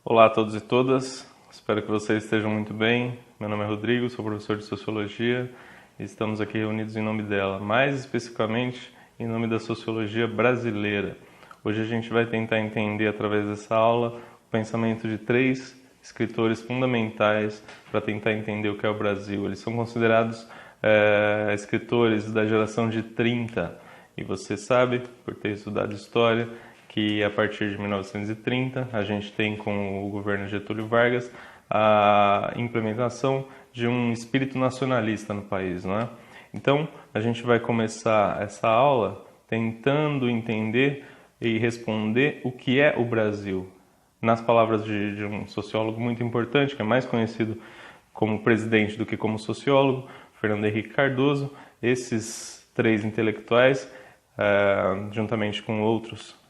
Olá a todos e todas, espero que vocês estejam muito bem. Meu nome é Rodrigo, sou professor de Sociologia e estamos aqui reunidos em nome dela, mais especificamente em nome da Sociologia brasileira. Hoje a gente vai tentar entender através dessa aula o pensamento de três escritores fundamentais para tentar entender o que é o Brasil. Eles são considerados escritores da geração de 30 e você sabe, por ter estudado História, que a partir de 1930 a gente tem com o governo Getúlio Vargas a implementação de um espírito nacionalista no país, não é? Então, a gente vai começar essa aula tentando entender e responder o que é o Brasil. Nas palavras de um sociólogo muito importante, que é mais conhecido como presidente do que como sociólogo, Fernando Henrique Cardoso, esses três intelectuais, juntamente com outros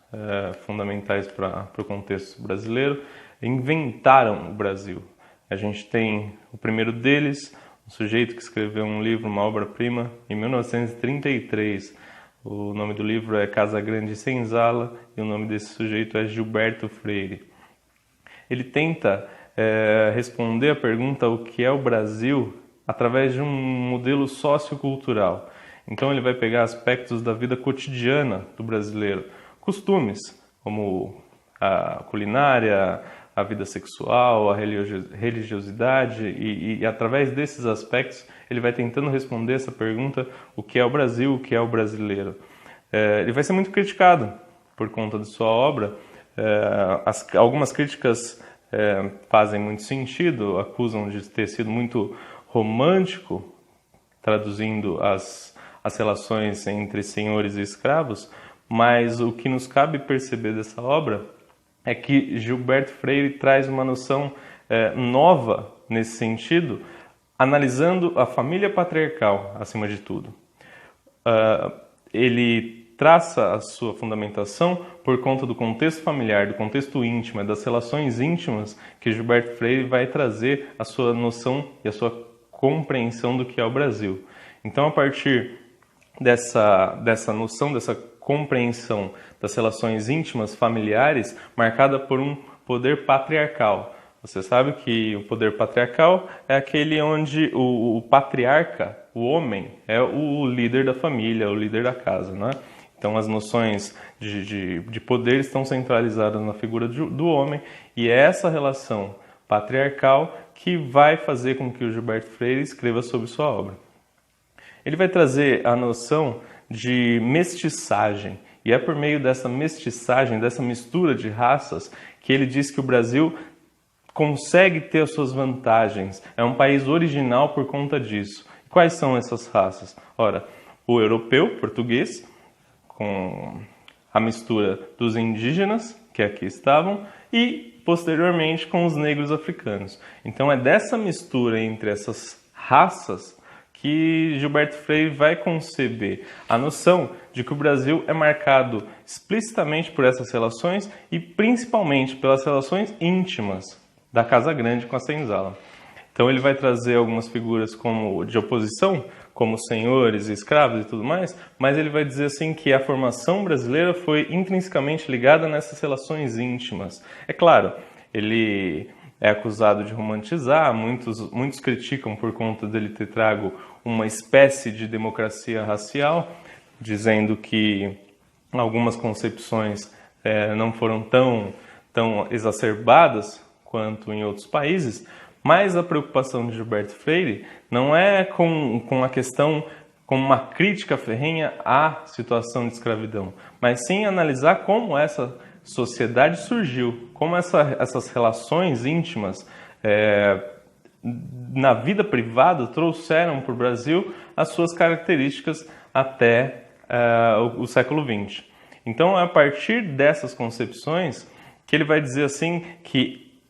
fundamentais para o contexto brasileiro, inventaram o Brasil. A gente tem o primeiro deles, um sujeito que escreveu um livro, uma obra-prima, em 1933. O nome do livro é Casa Grande e Senzala e o nome desse sujeito é Gilberto Freire. Ele tenta responder a pergunta o que é o Brasil através de um modelo sociocultural. Então ele vai pegar aspectos da vida cotidiana do brasileiro, costumes, como a culinária, a vida sexual, a religiosidade, e através desses aspectos ele vai tentando responder essa pergunta, o que é o Brasil, o que é o brasileiro. Ele vai ser muito criticado por conta de sua obra. Algumas críticas fazem muito sentido, acusam de ter sido muito romântico, traduzindo as relações entre senhores e escravos, mas o que nos cabe perceber dessa obra é que Gilberto Freire traz uma noção nova nesse sentido, analisando a família patriarcal acima de tudo. Ele traça a sua fundamentação por conta do contexto familiar, do contexto íntimo, das relações íntimas que Gilberto Freire vai trazer a sua noção e a sua compreensão do que é o Brasil. Então, a partir dessa noção, dessa compreensão das relações íntimas, familiares, marcada por um poder patriarcal. Você sabe que o poder patriarcal é aquele onde o patriarca, o homem, é o líder da família, o líder da casa, não é? Então as noções de poder estão centralizadas na figura do homem, e é essa relação patriarcal que vai fazer com que o Gilberto Freire escreva sobre sua obra. Ele vai trazer a noção de mestiçagem, e é por meio dessa mestiçagem, dessa mistura de raças, que ele diz que o Brasil consegue ter as suas vantagens. É um país original por conta disso. Quais são essas raças? Ora, o europeu, português, com a mistura dos indígenas, que aqui estavam, e, posteriormente, com os negros africanos. Então, é dessa mistura entre essas raças que Gilberto Freire vai conceber a noção de que o Brasil é marcado explicitamente por essas relações e principalmente pelas relações íntimas da Casa Grande com a Senzala. Então ele vai trazer algumas figuras como de oposição, como senhores e escravos e tudo mais, mas ele vai dizer assim que a formação brasileira foi intrinsecamente ligada nessas relações íntimas. É claro, ele é acusado de romantizar, muitos criticam por conta dele ter trago uma espécie de democracia racial, dizendo que algumas concepções não foram tão exacerbadas quanto em outros países, mas a preocupação de Gilberto Freire não é com a questão, com uma crítica ferrenha à situação de escravidão, mas sim analisar como essa sociedade surgiu, como essas relações íntimas na vida privada trouxeram para o Brasil as suas características até o século XX. Então, é a partir dessas concepções que ele vai dizer assim que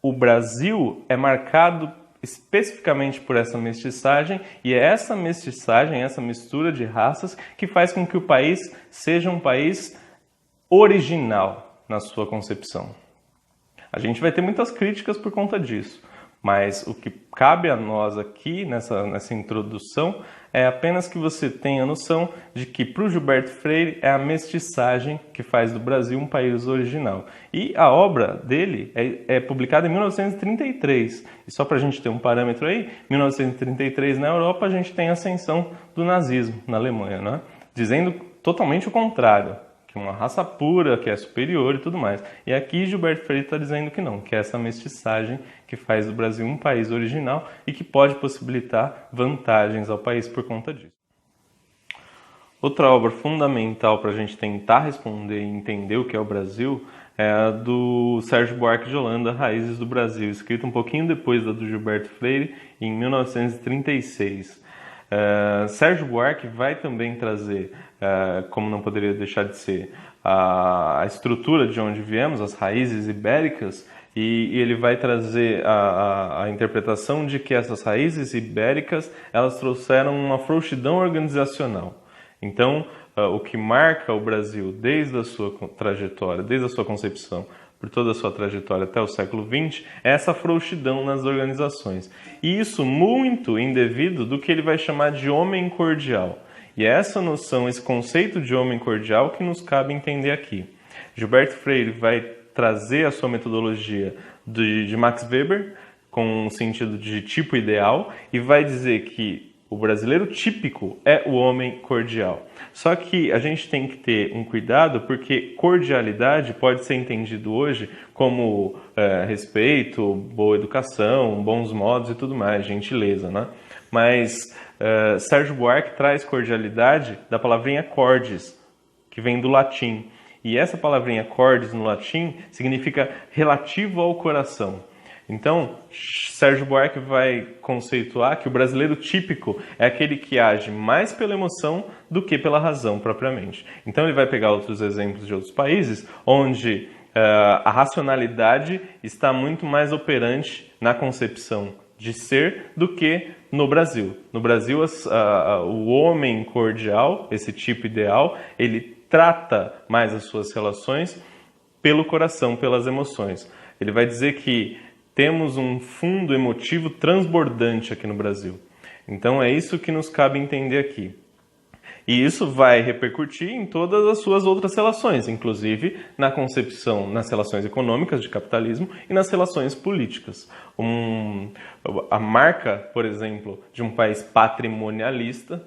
o Brasil é marcado especificamente por essa mestiçagem, e é essa mestiçagem, essa mistura de raças que faz com que o país seja um país original na sua concepção. A gente vai ter muitas críticas por conta disso, Mas o que cabe a nós aqui nessa introdução é apenas que você tenha noção de que para o Gilberto Freire é a mestiçagem que faz do Brasil um país original. E a obra dele é publicada em 1933. E só para a gente ter um parâmetro aí, 1933 na Europa a gente tem a ascensão do nazismo na Alemanha, né? Dizendo totalmente o contrário, que uma raça pura, que é superior e tudo mais. E aqui Gilberto Freire está dizendo que não, que é essa mestiçagem que faz do Brasil um país original e que pode possibilitar vantagens ao país por conta disso. Outra obra fundamental para a gente tentar responder e entender o que é o Brasil é a do Sérgio Buarque de Holanda, Raízes do Brasil, escrita um pouquinho depois da do Gilberto Freire, em 1936. Sérgio Buarque vai também trazer, como não poderia deixar de ser, a estrutura de onde viemos, as raízes ibéricas, e ele vai trazer a interpretação de que essas raízes ibéricas elas trouxeram uma frouxidão organizacional. Então, o que marca o Brasil desde a sua trajetória, desde a sua concepção, por toda a sua trajetória até o século XX, é essa frouxidão nas organizações. E isso muito indevido do que ele vai chamar de homem cordial. E é essa noção, esse conceito de homem cordial que nos cabe entender aqui. Gilberto Freire vai trazer a sua metodologia de Max Weber, com o sentido de tipo ideal, e vai dizer que o brasileiro típico é o homem cordial. Só que a gente tem que ter um cuidado, porque cordialidade pode ser entendido hoje como respeito, boa educação, bons modos e tudo mais, gentileza, né? Mas Sérgio Buarque traz cordialidade da palavrinha cordes, que vem do latim. E essa palavrinha cordes no latim significa relativo ao coração. Então, Sérgio Buarque vai conceituar que o brasileiro típico é aquele que age mais pela emoção do que pela razão propriamente. Então ele vai pegar outros exemplos de outros países onde a racionalidade está muito mais operante na concepção de ser do que no Brasil. No Brasil, o homem cordial, esse tipo ideal, ele trata mais as suas relações pelo coração, pelas emoções. Ele vai dizer que temos um fundo emotivo transbordante aqui no Brasil. Então é isso que nos cabe entender aqui. E isso vai repercutir em todas as suas outras relações, inclusive na concepção, nas relações econômicas de capitalismo e nas relações políticas. A marca, por exemplo, de um país patrimonialista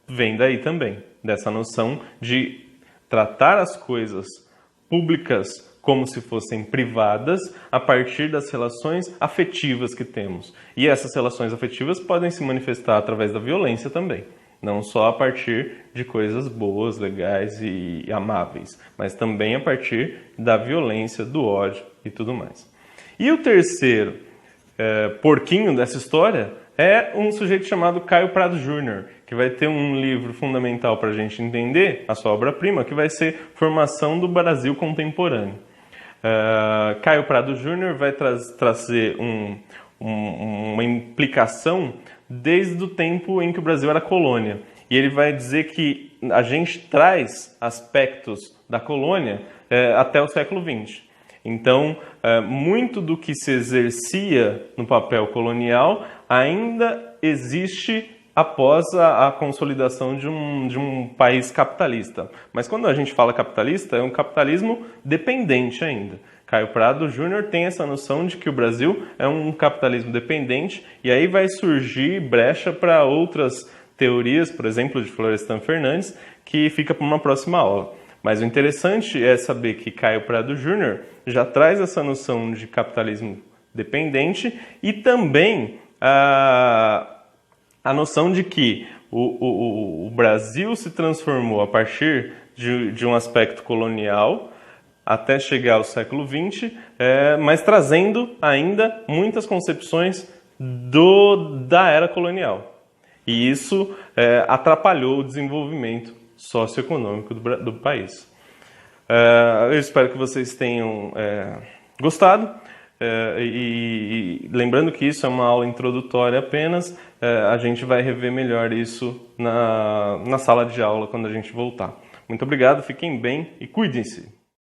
vem daí também, dessa noção de tratar as coisas públicas como se fossem privadas a partir das relações afetivas que temos. E essas relações afetivas podem se manifestar através da violência também. Não só a partir de coisas boas, legais e amáveis, mas também a partir da violência, do ódio e tudo mais. E o terceiro porquinho dessa história é um sujeito chamado Caio Prado Júnior, que vai ter um livro fundamental para a gente entender a sua obra-prima, que vai ser Formação do Brasil Contemporâneo. Caio Prado Júnior vai trazer uma implicação desde o tempo em que o Brasil era colônia. E ele vai dizer que a gente traz aspectos da colônia até o século XX. Então, muito do que se exercia no papel colonial ainda existe após a consolidação de um país capitalista. Mas quando a gente fala capitalista, é um capitalismo dependente ainda. Caio Prado Júnior tem essa noção de que o Brasil é um capitalismo dependente, e aí vai surgir brecha para outras teorias, por exemplo, de Florestan Fernandes, que fica para uma próxima aula. Mas o interessante é saber que Caio Prado Júnior já traz essa noção de capitalismo dependente e também a noção de que o Brasil se transformou a partir de um aspecto colonial até chegar ao século XX, mas trazendo ainda muitas concepções da era colonial. E isso atrapalhou o desenvolvimento socioeconômico do país. Eu espero que vocês tenham gostado. E lembrando que isso é uma aula introdutória apenas, a gente vai rever melhor isso na sala de aula quando a gente voltar. Muito obrigado, fiquem bem e cuidem-se!